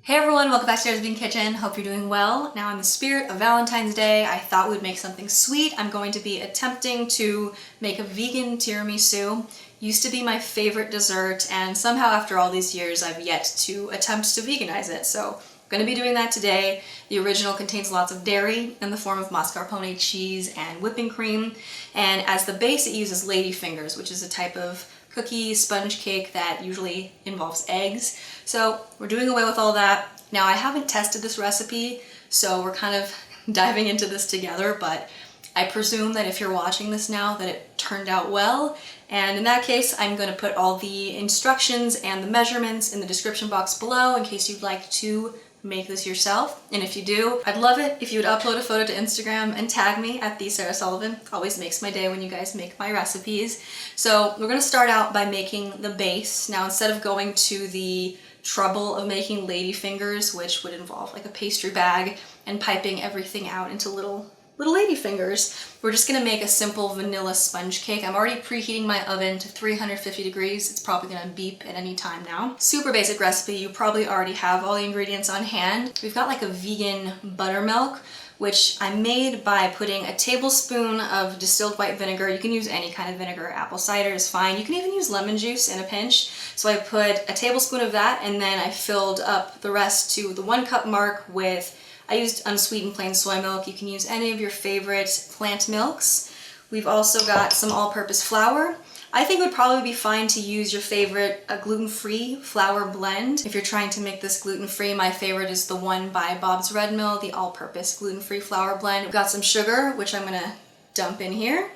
Hey everyone, welcome back to Sarah's Bean Kitchen. Hope you're doing well. Now in the spirit of Valentine's Day, I thought we'd make something sweet. I'm going to be attempting to make a vegan tiramisu. Used to be my favorite dessert, and somehow after all these years I've yet to attempt to veganize it. So I'm going to be doing that today. The original contains lots of dairy in the form of mascarpone cheese and whipping cream, and as the base it uses ladyfingers, which is a type of cookie sponge cake that usually involves eggs. So we're doing away with all that. Now I haven't tested this recipe, so we're kind of diving into this together, but I presume that if you're watching this now that it turned out well, and in that case I'm going to put all the instructions and the measurements in the description box below in case you'd like to make this yourself. And if you do, I'd love it if you would upload a photo to Instagram and tag me at the Sarah Sullivan. Always makes my day when you guys make my recipes. So we're going to start out by making the base. Now instead of going to the trouble of making ladyfingers, which would involve like a pastry bag and piping everything out into little ladyfingers, we're just gonna make a simple vanilla sponge cake. I'm already preheating my oven to 350 degrees. It's probably gonna beep at any time now. Super basic recipe. You probably already have all the ingredients on hand. We've got like a vegan buttermilk, which I made by putting a tablespoon of distilled white vinegar. You can use any kind of vinegar. Apple cider is fine. You can even use lemon juice in a pinch. So I put a tablespoon of that, and then I filled up the rest to the 1 cup mark with, I used unsweetened plain soy milk. You can use any of your favorite plant milks. We've also got some all-purpose flour. I think it would probably be fine to use your favorite gluten-free flour blend. If you're trying to make this gluten-free, my favorite is the one by Bob's Red Mill, the all-purpose gluten-free flour blend. We've got some sugar, which I'm gonna dump in here.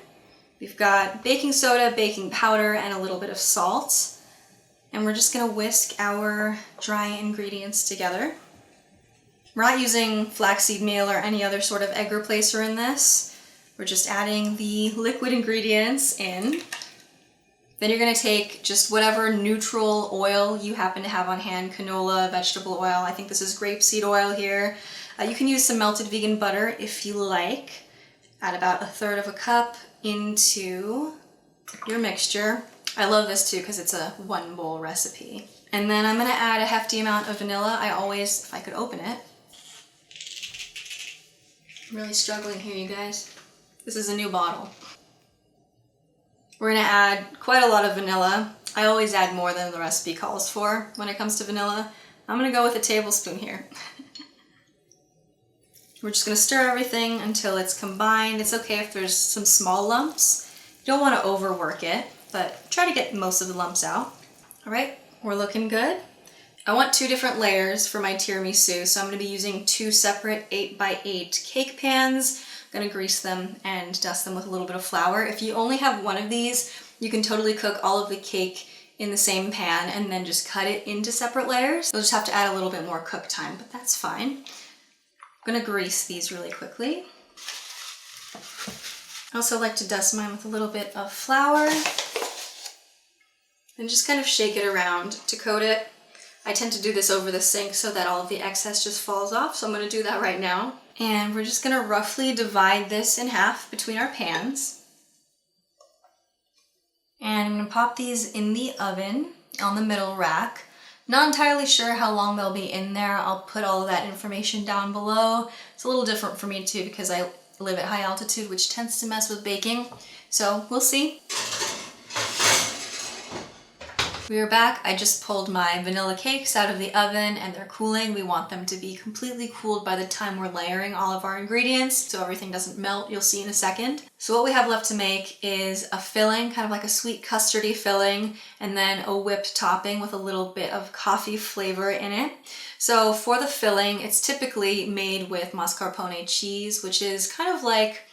We've got baking soda, baking powder, and a little bit of salt. And we're just gonna whisk our dry ingredients together. We're not using flaxseed meal or any other sort of egg replacer in this. We're just adding the liquid ingredients in. Then you're gonna take just whatever neutral oil you happen to have on hand, canola, vegetable oil. I think this is grapeseed oil here. You can use some melted vegan butter if you like. Add about 1/3 of a cup into your mixture. I love this too because it's a 1 bowl recipe. And then I'm gonna add a hefty amount of vanilla. I always, if I could open it. I'm really struggling here, you guys. This is a new bottle. We're gonna add quite a lot of vanilla. I always add more than the recipe calls for when it comes to vanilla. I'm gonna go with a tablespoon here. We're just gonna stir everything until it's combined. It's okay if there's some small lumps. You don't wanna overwork it, but try to get most of the lumps out. All right, we're looking good. I want 2 different layers for my tiramisu, so I'm gonna be using 2 separate 8x8 cake pans. I'm gonna grease them and dust them with a little bit of flour. If you only have one of these, you can totally cook all of the cake in the same pan and then just cut it into separate layers. You'll just have to add a little bit more cook time, but that's fine. I'm gonna grease these really quickly. I also like to dust mine with a little bit of flour and just kind of shake it around to coat it. I tend to do this over the sink so that all of the excess just falls off, so I'm gonna do that right now. And we're just gonna roughly divide this in half between our pans. And I'm gonna pop these in the oven on the middle rack. Not entirely sure how long they'll be in there. I'll put all of that information down below. It's a little different for me too because I live at high altitude, which tends to mess with baking. So we'll see. We are back. I just pulled my vanilla cakes out of the oven and they're cooling. We want them to be completely cooled by the time we're layering all of our ingredients so everything doesn't melt. You'll see in a second. So what we have left to make is a filling, kind of like a sweet custardy filling, and then a whipped topping with a little bit of coffee flavor in it. So for the filling, it's typically made with mascarpone cheese, which is kind of like,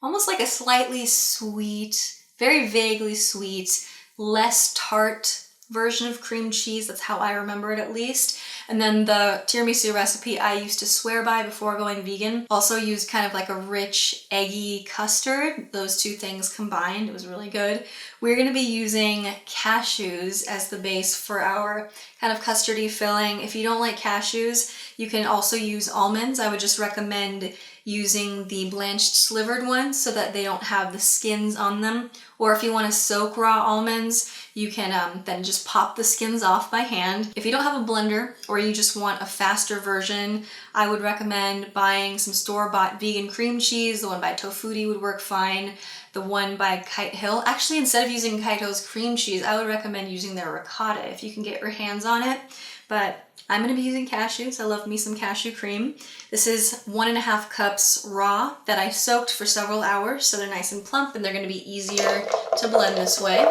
almost like a slightly sweet, very vaguely sweet, less tart version of cream cheese. That's how I remember it at least. And then the tiramisu recipe I used to swear by before going vegan also used kind of like a rich, eggy custard. Those 2 things combined, it was really good. We're gonna be using cashews as the base for our kind of custardy filling. If you don't like cashews, you can also use almonds. I would just recommend using the blanched slivered ones so that they don't have the skins on them. Or if you want to soak raw almonds, you can then just pop the skins off by hand. If you don't have a blender or you just want a faster version, I would recommend buying some store-bought vegan cream cheese. The one by Tofutti would work fine. The one by Kite Hill. Actually, instead of using Kite Hill's cream cheese, I would recommend using their ricotta if you can get your hands on it. But I'm going to be using cashews. I love me some cashew cream. This is 1.5 cups raw that I soaked for several hours, so they're nice and plump and they're going to be easier to blend this way.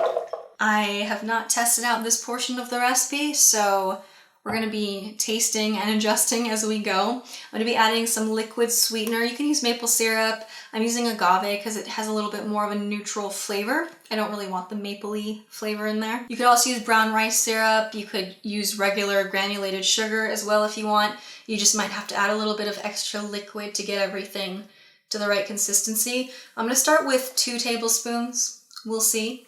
I have not tested out this portion of the recipe, so we're going to be tasting and adjusting as we go. I'm going to be adding some liquid sweetener. You can use maple syrup. I'm using agave because it has a little bit more of a neutral flavor. I don't really want the mapley flavor in there. You could also use brown rice syrup. You could use regular granulated sugar as well if you want. You just might have to add a little bit of extra liquid to get everything to the right consistency. I'm going to start with 2 tablespoons. We'll see.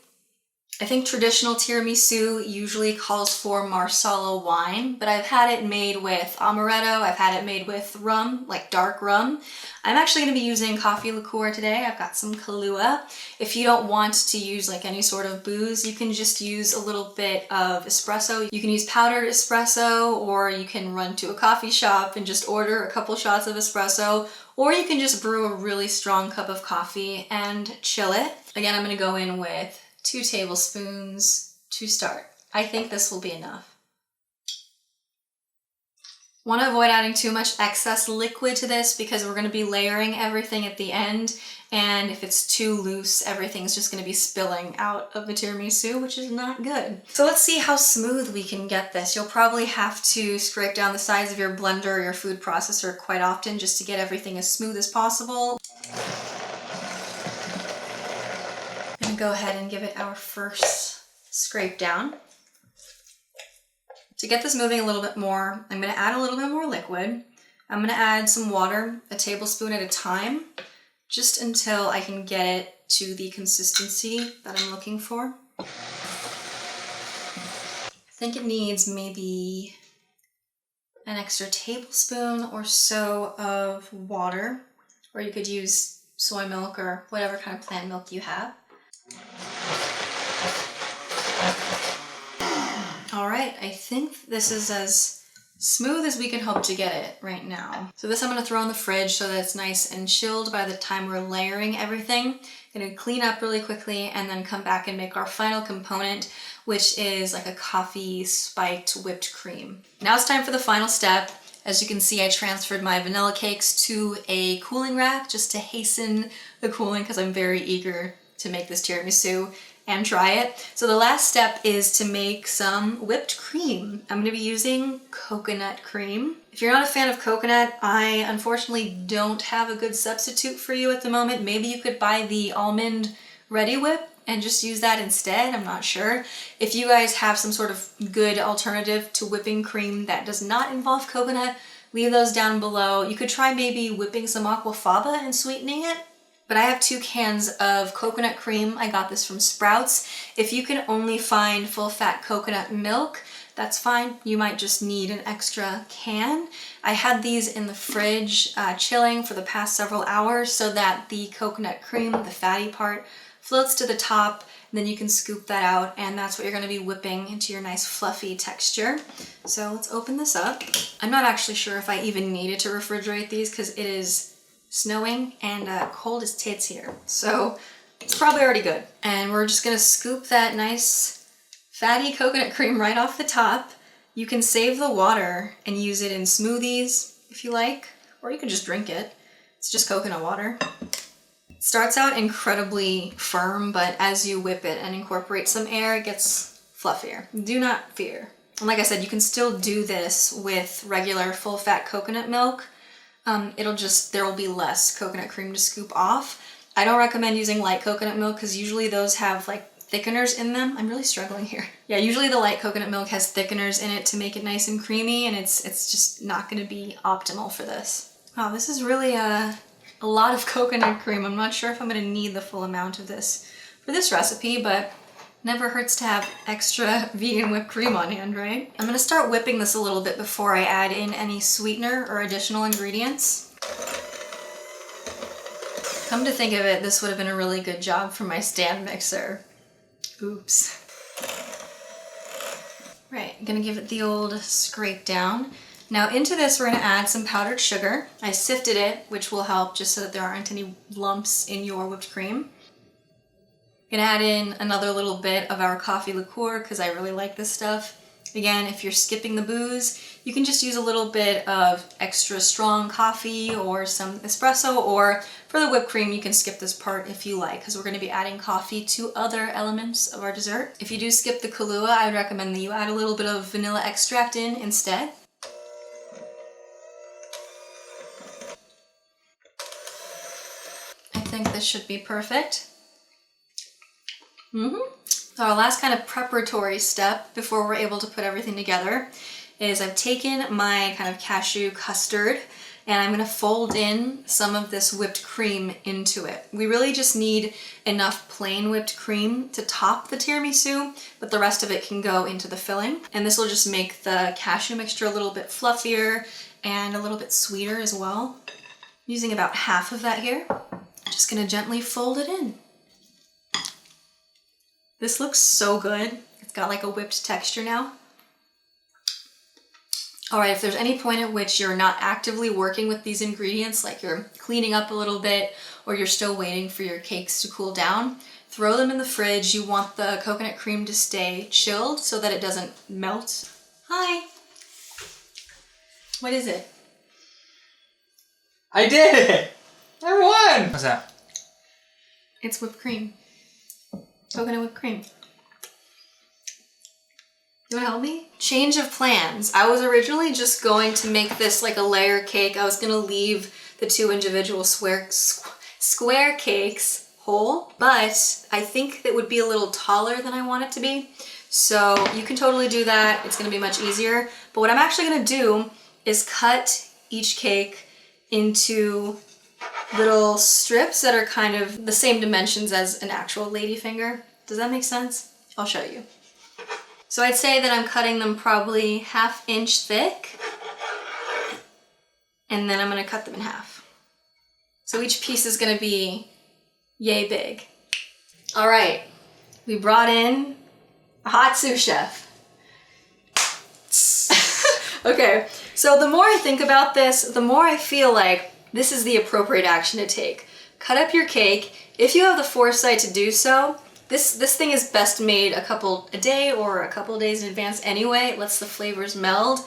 I think traditional tiramisu usually calls for Marsala wine, but I've had it made with amaretto, I've had it made with rum, like dark rum. I'm actually going to be using coffee liqueur today. I've got some Kahlua. If you don't want to use like any sort of booze, you can just use a little bit of espresso. You can use powdered espresso, or you can run to a coffee shop and just order a couple shots of espresso, or you can just brew a really strong cup of coffee and chill it. Again, I'm going to go in with 2 tablespoons to start. I think this will be enough. Want to avoid adding too much excess liquid to this because we're going to be layering everything at the end, and if it's too loose, everything's just going to be spilling out of the tiramisu, which is not good. So let's see how smooth we can get this. You'll probably have to scrape down the sides of your blender or your food processor quite often just to get everything as smooth as possible. I'm going to go ahead and give it our first scrape down. To get this moving a little bit more, I'm going to add a little bit more liquid. I'm going to add some water, a tablespoon at a time, just until I can get it to the consistency that I'm looking for. I think it needs maybe an extra tablespoon or so of water, or you could use soy milk or whatever kind of plant milk you have. All right, I think this is as smooth as we can hope to get it right now. So this I'm going to throw in the fridge so that it's nice and chilled by the time we're layering everything. Going to clean up really quickly and then come back and make our final component, which is like a coffee spiked whipped cream. Now it's time for the final step. As you can see, I transferred my vanilla cakes to a cooling rack just to hasten the cooling because I'm very eager to make this tiramisu and try it. So the last step is to make some whipped cream. I'm gonna be using coconut cream. If you're not a fan of coconut, I unfortunately don't have a good substitute for you at the moment. Maybe you could buy the almond Ready Whip and just use that instead, I'm not sure. If you guys have some sort of good alternative to whipping cream that does not involve coconut, leave those down below. You could try maybe whipping some aquafaba and sweetening it. But I have 2 cans of coconut cream. I got this from Sprouts. If you can only find full-fat coconut milk, that's fine. You might just need an extra can. I had these in the fridge chilling for the past several hours so that the coconut cream, the fatty part, floats to the top, and then you can scoop that out, and that's what you're going to be whipping into your nice fluffy texture. So let's open this up. I'm not actually sure if I even needed to refrigerate these because it is snowing and cold as tits here, so it's probably already good. And we're just gonna scoop that nice fatty coconut cream right off the top. You can save the water and use it in smoothies if you like, or you can just drink it. It's just coconut water. It starts out incredibly firm, but as you whip it and incorporate some air, it gets fluffier. Do not fear. And like I said, you can still do this with regular full-fat coconut milk. There will be less coconut cream to scoop off. I don't recommend using light coconut milk because usually those have like thickeners in them. I'm really struggling here. Yeah, usually the light coconut milk has thickeners in it to make it nice and creamy, and it's just not going to be optimal for this. Wow, this is really a lot of coconut cream. I'm not sure if I'm going to need the full amount of this for this recipe, but never hurts to have extra vegan whipped cream on hand, right? I'm gonna start whipping this a little bit before I add in any sweetener or additional ingredients. Come to think of it, this would have been a really good job for my stand mixer. Oops. Right, I'm gonna give it the old scrape down. Now into this we're gonna add some powdered sugar. I sifted it, which will help just so that there aren't any lumps in your whipped cream. Gonna add in another little bit of our coffee liqueur because I really like this stuff. Again, if you're skipping the booze, you can just use a little bit of extra strong coffee or some espresso, or for the whipped cream, you can skip this part if you like, because we're gonna be adding coffee to other elements of our dessert. If you do skip the Kahlua, I would recommend that you add a little bit of vanilla extract in instead. I think this should be perfect. So our last kind of preparatory step before we're able to put everything together is I've taken my kind of cashew custard and I'm gonna fold in some of this whipped cream into it. We really just need enough plain whipped cream to top the tiramisu, but the rest of it can go into the filling. And this will just make the cashew mixture a little bit fluffier and a little bit sweeter as well. I'm using about half of that here. I'm just gonna gently fold it in. This looks so good. It's got like a whipped texture now. All right, if there's any point at which you're not actively working with these ingredients, like you're cleaning up a little bit or you're still waiting for your cakes to cool down, throw them in the fridge. You want the coconut cream to stay chilled so that it doesn't melt. Hi. What is it? I did it! I won! What's that? It's whipped cream. Coconut whipped cream. You wanna help me? Change of plans. I was originally just going to make this like a layer cake. I was gonna leave the two individual square cakes whole, but I think that would be a little taller than I want it to be. So you can totally do that. It's gonna be much easier. But what I'm actually gonna do is cut each cake into little strips that are kind of the same dimensions as an actual ladyfinger. Does that make sense? I'll show you. So I'd say that I'm cutting them probably 1/2 inch thick, and then I'm gonna cut them in half. So each piece is gonna be yay big. All right, we brought in a hot sous chef. Okay, so the more I think about this, the more I feel like this is the appropriate action to take. Cut up your cake. If you have the foresight to do so, this thing is best made a day or a couple days in advance anyway. It lets the flavors meld.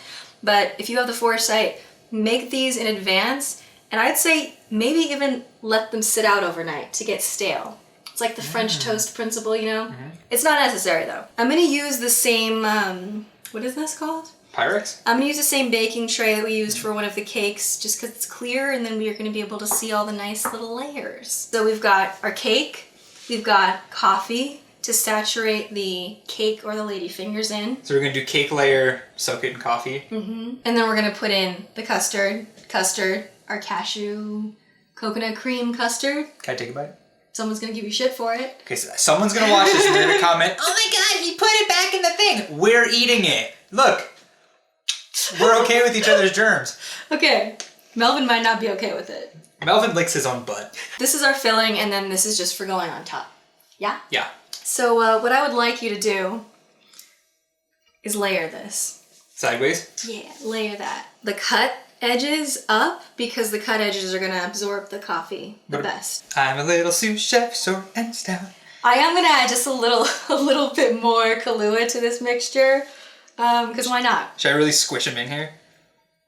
But if you have the foresight, make these in advance. And I'd say maybe even let them sit out overnight to get stale. It's like the French toast principle, you know? It's not necessary though. I'm gonna use the same, what is this called? Pyrex? I'm gonna use the same baking tray that we used for one of the cakes just because it's clear, and then we are gonna be able to see all the nice little layers. So we've got our cake, we've got coffee to saturate the cake or the lady fingers in. So we're gonna do cake layer, soak it in coffee. And then we're gonna put in the custard, our cashew coconut cream custard. Can I take a bite? Someone's gonna give you shit for it. Okay, so someone's gonna watch this and they're gonna comment, "Oh my god, he put it back in the thing!" We're eating it. Look. We're okay with each other's germs. Okay, Melvin might not be okay with it. Melvin licks his own butt. This is our filling, and then this is just for going on top. Yeah? Yeah. So what I would like you to do is layer this. Sideways? Yeah, layer that. The cut edges up, because the cut edges are gonna absorb the coffee the best. I'm a little sous chef, short and stout. I am gonna add just a little bit more Kahlua to this mixture. Because why not? Should I really squish them in here?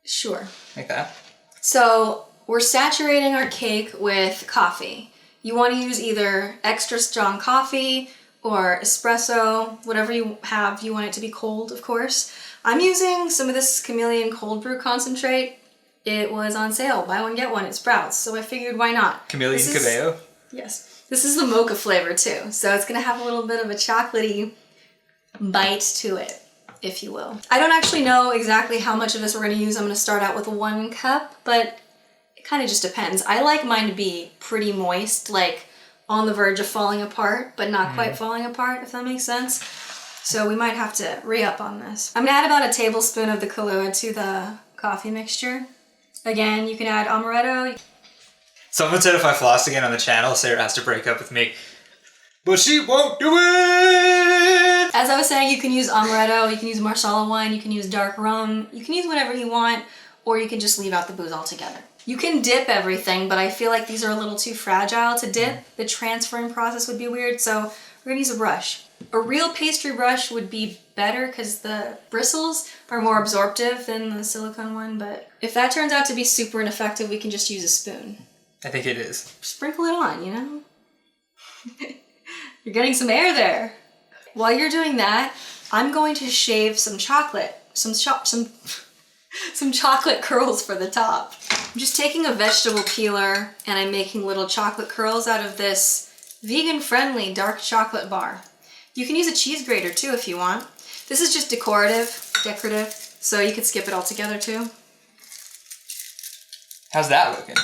Sure. Like that? So we're saturating our cake with coffee. You want to use either extra strong coffee or espresso, whatever you have. You want it to be cold, of course. I'm using some of this Chameleon cold brew concentrate. It was on sale. Buy one, get one at Sprouts. So I figured, why not? Chameleon Cabello? Yes. This is the mocha flavor too. So it's going to have a little bit of a chocolatey bite to it, if you will. I don't actually know exactly how much of this we're gonna use. I'm gonna start out with 1 cup, but it kind of just depends. I like mine to be pretty moist, like on the verge of falling apart, but not quite falling apart, if that makes sense. So we might have to re-up on this. I'm gonna add about a tablespoon of the Kahlua to the coffee mixture. Again, you can add amaretto. Someone said if I floss again on the channel, Sarah has to break up with me. But she won't do it! As I was saying, you can use amaretto, you can use marsala wine, you can use dark rum, you can use whatever you want, or you can just leave out the booze altogether. You can dip everything, but I feel like these are a little too fragile to dip. The transferring process would be weird, so we're gonna use a brush. A real pastry brush would be better because the bristles are more absorptive than the silicone one, but if that turns out to be super ineffective, we can just use a spoon. I think it is. Sprinkle it on, you know? You're getting some air there. While you're doing that, I'm going to shave some chocolate, some chocolate curls for the top. I'm just taking a vegetable peeler and I'm making little chocolate curls out of this vegan-friendly dark chocolate bar. You can use a cheese grater too if you want. This is just decorative, so you could skip it altogether too. How's that looking?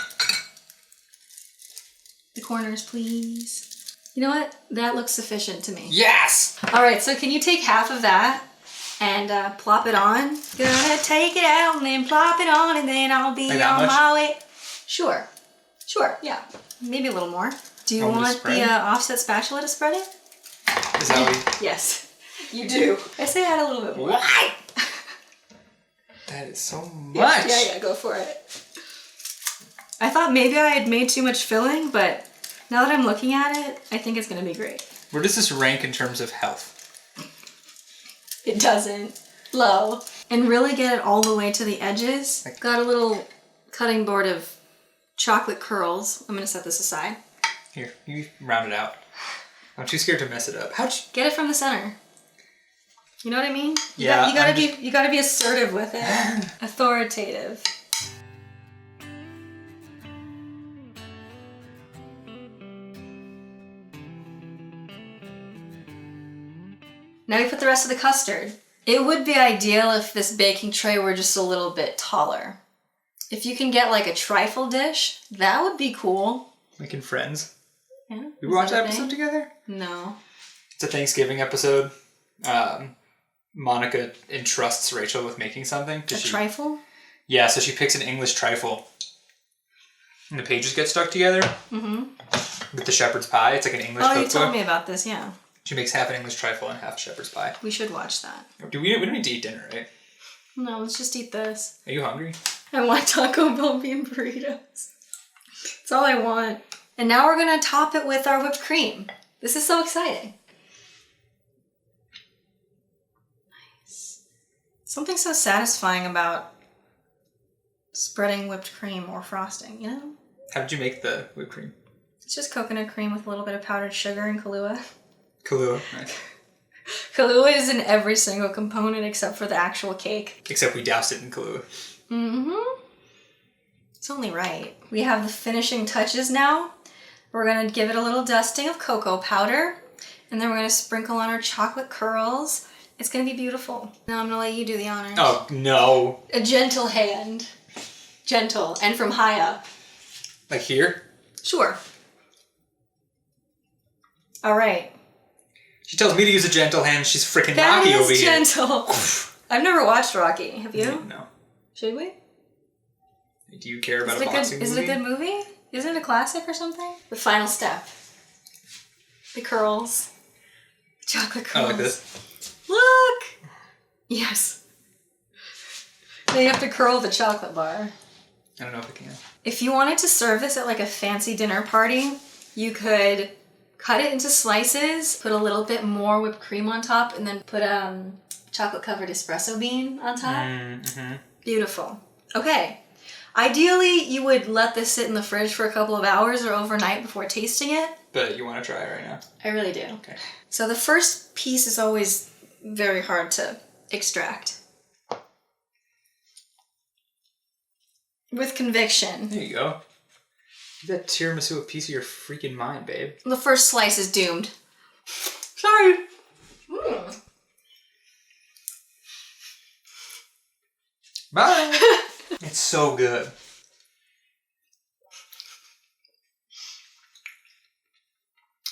The corners, please. You know what? That looks sufficient to me. Yes! All right, so can you take half of that and plop it on? Gonna take it out and then plop it on and then I'll be on my way. Sure, yeah. Maybe a little more. Do you want the offset spatula to spread it? Is that what Yes, you do. I say add a little bit more. What? That is so much. Yeah, go for it. I thought maybe I had made too much filling, but now that I'm looking at it, I think it's gonna be great. Where does this rank in terms of health? It doesn't. Low. And really get it all the way to the edges. I've got a little cutting board of chocolate curls. I'm gonna set this aside. Here, you round it out. I'm too scared to mess it up. How'd you get it from the center? You know what I mean? Yeah. You gotta be assertive with it. Authoritative. Now we put the rest of the custard. It would be ideal if this baking tray were just a little bit taller. If you can get like a trifle dish, that would be cool. Making friends. Yeah. We watched that episode together? No. It's a Thanksgiving episode. Monica entrusts Rachel with making something. Trifle? Yeah, so she picks an English trifle. And the pages get stuck together. Mm-hmm. With the shepherd's pie. It's like an English cookbook. Oh, you told me about this, yeah. She makes half an English trifle and half a shepherd's pie. We should watch that. We don't need to eat dinner, right? No, let's just eat this. Are you hungry? I want Taco Bell bean burritos. That's all I want. And now we're gonna top it with our whipped cream. This is so exciting. Nice. Something so satisfying about spreading whipped cream or frosting, you know? How did you make the whipped cream? It's just coconut cream with a little bit of powdered sugar and Kahlua. Kahlua, nice. Kahlua is in every single component except for the actual cake. Except we doused it in Kahlua. Mm-hmm. It's only right. We have the finishing touches now. We're gonna give it a little dusting of cocoa powder, and then we're gonna sprinkle on our chocolate curls. It's gonna be beautiful. Now I'm gonna let you do the honors. Oh, no. A gentle hand. Gentle, and from high up. Like here? Sure. All right. She tells me to use a gentle hand. She's freaking Rocky over here. That is gentle. I've never watched Rocky. Have you? No. Should we? Do you care about a boxing movie? Is it a good movie? Isn't it a classic or something? The final step. The curls. The chocolate curls. I like this. Look! Yes. Now you have to curl the chocolate bar. I don't know if I can. If you wanted to serve this at like a fancy dinner party, you could cut it into slices, put a little bit more whipped cream on top, and then put a chocolate-covered espresso bean on top. Mm-hmm. Beautiful. Okay. Ideally, you would let this sit in the fridge for a couple of hours or overnight before tasting it. But you want to try it right now? I really do. Okay. So the first piece is always very hard to extract. With conviction. There you go. Give that tiramisu a piece of your freaking mind, babe. The first slice is doomed. Sorry. Mm. Bye. It's so good.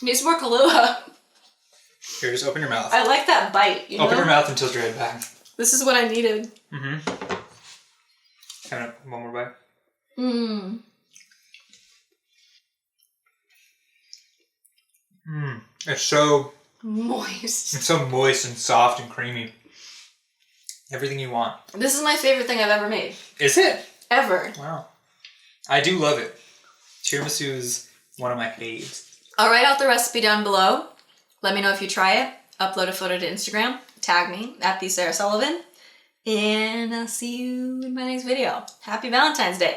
Needs more Kahlua. Here, just open your mouth. I like that bite, you know? Open your mouth and tilt your head back. This is what I needed. Mm-hmm. Kind of one more bite. Mmm. It's so moist. It's so moist and soft and creamy. Everything you want. This is my favorite thing I've ever made. Is it? Ever. Wow. I do love it. Tiramisu is one of my faves. I'll write out the recipe down below. Let me know if you try it. Upload a photo to Instagram. Tag me at the Sarah Sullivan. And I'll see you in my next video. Happy Valentine's Day.